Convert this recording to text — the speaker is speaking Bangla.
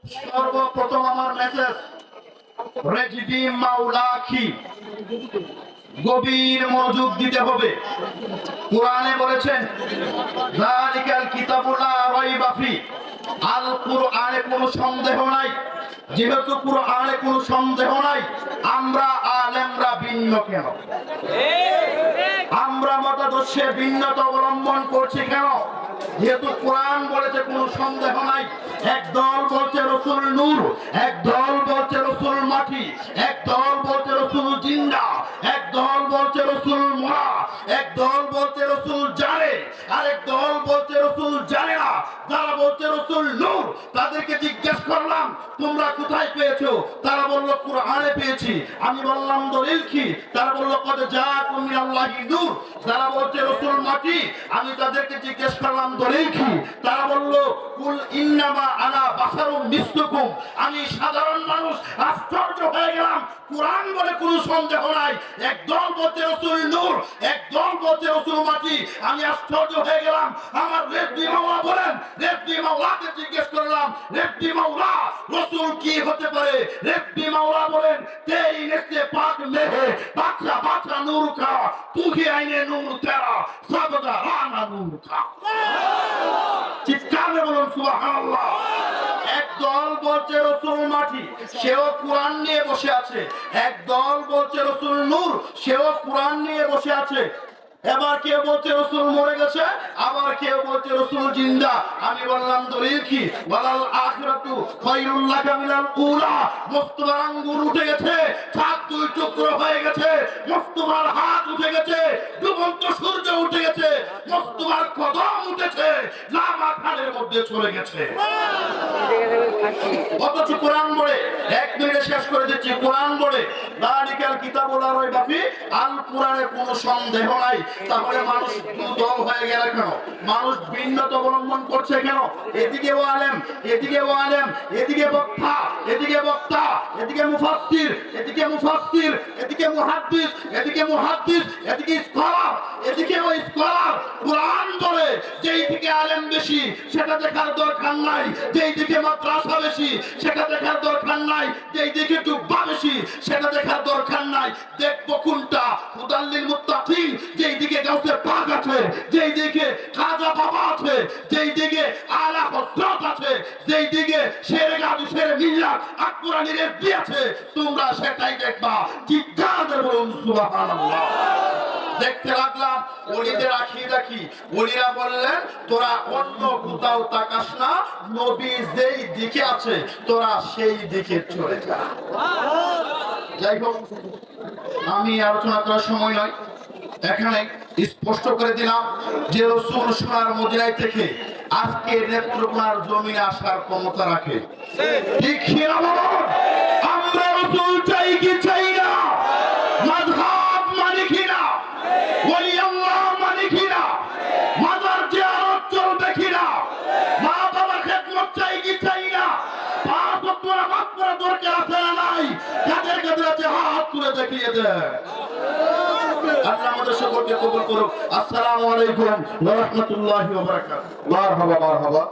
সর্বপ্রথম আমার মেসেজ, রেজবি মাওলাকি গভীর মনোযোগ দিতে হবে। কোরআনে বলেছেন যালিকাল কিতাবু লা রাইবা ফি, আল কোরআনে কোনো সন্দেহ নাই। যেহেতু কোরআনে কোনো সন্দেহ নাই, আমরা আলেমরা ভিন্ন কেন? আমরা মতাদর্শে ভিন্নতা অবলম্বন করছি কেন? যেহেতু কোরআন বলেছে কোনো সন্দেহ নাই। এক দল বলছে রসুল নূর, এক দল বলছে রসুল মাটি, এক দল বলছে রসুল জিন্দা, এক দল বলছে রসুল মরা, এক দল বলছে রসুল জানে, আরেক দল বলছে রসুল জানে না। যারা বলছে রসুল নূর, তাদেরকে জিজ্ঞেস করলাম তোমরা কোথায় পেয়েছো? তারা বললো কোরআনে পেয়েছি। আমি বললাম দলিল কি? তারা বললো কদ জাআকুম মিনাল্লাহি নূর। যারা বলছে রসুল মাটি, আমি তাদেরকে জিজ্ঞেস করলাম দলিল কি? তারা বললো কুল ইন্নামা আনা বাশারুম মিসলুকুম, আমি সাধারণ মানুষ। আশ্চর্য হয়ে গেলাম, কোরআন বলে কোনো সন্দেহ নাই। এক দল বলছে রসুল নূর, এক দল বলছে রসুল মাটি। আমি আশ্চর্য হয়ে গেলাম। আমার রেজবি মাওলা বলেন, রেজবি মাওলাকে জিজ্ঞেস করলাম রেজবি মাওলা রসুল কি হতে পারে? রেজবি মাওলা বলেন তেই নেস্তে পাক মেহে বাচ্চা বাচ্চা নূর কা তুহি আইনে নূর তেরা সবদা রানা নূর কা। চিৎকার করে বলুন সুবহানাল্লাহ। এক দল বলছে রসুল মাটি, সেও কোরআন নিয়ে বসে আছে। এক দল বলছে রসুল নূর, সেও কোরআন নিয়ে বসে আছে। এবার কেউ বলছে রসুল মরে গেছে, আবার কেউ বলছে রসুল জিন্দা। আমি বললাম দলিল কি? ওয়ালাল আখিরাতু খায়রুল লাকা মিনাল উলা। মুস্তাফার আঙ্গুর উঠে গেছে, চাঁদ দুই টুকরো হয়ে গেছে, মুস্তাফার হাত উঠে গেছে, ডুবন্ত সূর্য উঠে গেছে, মুস্তাফার কদম উঠেছে, লামা খালের মধ্যে চলে গেছে। অথচ কোরআন বলে, এক মিনিটে শেষ করে দিচ্ছি, কোরআন বলে যালিকাল কিতাবু লা রাইবা ফি, আল কোরআনে কোনো সন্দেহ নাই। তাহলে মানুষ দল হয়ে গেল কেন? মানুষ ভিন্নতা অবলম্বন করছে কেন? এদিকে ও আলেম, এদিকে ও আলেম, এদিকে বক্তা, এদিকে বক্তা, এদিকে মুফাসসির, এদিকে মুফাসসির, এদিকে মুহাদ্দিস, এদিকে মুহাদ্দিস, এদিকে স্কলার, এদিকে ওই স্কলার। কোরআন বলে যেই দিকে আলেম বেশি সেটা দেখার দরকার নাই, যেই দিকে মাদ্রাসা বেশি সেটা দেখার দরকার নাই, যেই দিকে জুব্বা বেশি সেটা দেখার দরকার নাই। দেখবো কোনটা হুদাল্লিল মুত্তাকিন, যেই দিকে গাউসে পাক আছে, যেই দিকে খাজা বাবা আছে, যেই দিকে আলা হযরত আছে, যেই দিকে শেরে গাজী শেরে মিল্লাত আকবরানী রেজবি আছে, তোমরা সেটাই দেখবা। চিৎকার করে বলুন সুবহানাল্লাহ। দেখতে লাগলাম ওলিদের আকীদা কি। ওলিরা বললেন তোরা অন্য কোথাও তাকাস না, নবী যেই দিকে আছে তোরা সেই দিকে চলে যা। যাই হোক, আমি আলোচনা করার সময় নয়, এখানে স্পষ্ট করে দিলাম যে রাসূল সোনার মদিনায় থেকে আজকে নেত্রকোনার জমিনে আসার ক্ষমতা রাখে। ঠিক কিনা বলুন? আমরা রাসূল চাই কি চাই না? মাযহাব মানি কিনা? ওলি আল্লাহ মানি কিনা? মাজার জিয়ারত চলবে কিনা? মা বাবার খেদমত চাই কি চাই না? পাঁচ ওয়াক্ত নামাজ পড়া দরকার আছে না নাই? কাদের কাদের আছে হাত তুলে দেখিয়ে দেয়। আল্লাহ আমাদের সকলকে কবুল করুক। আসসালামু আলাইকুম ওয়া রাহমাতুল্লাহি ওয়া বারাকাতুহু। মারহাবা মারহাবা।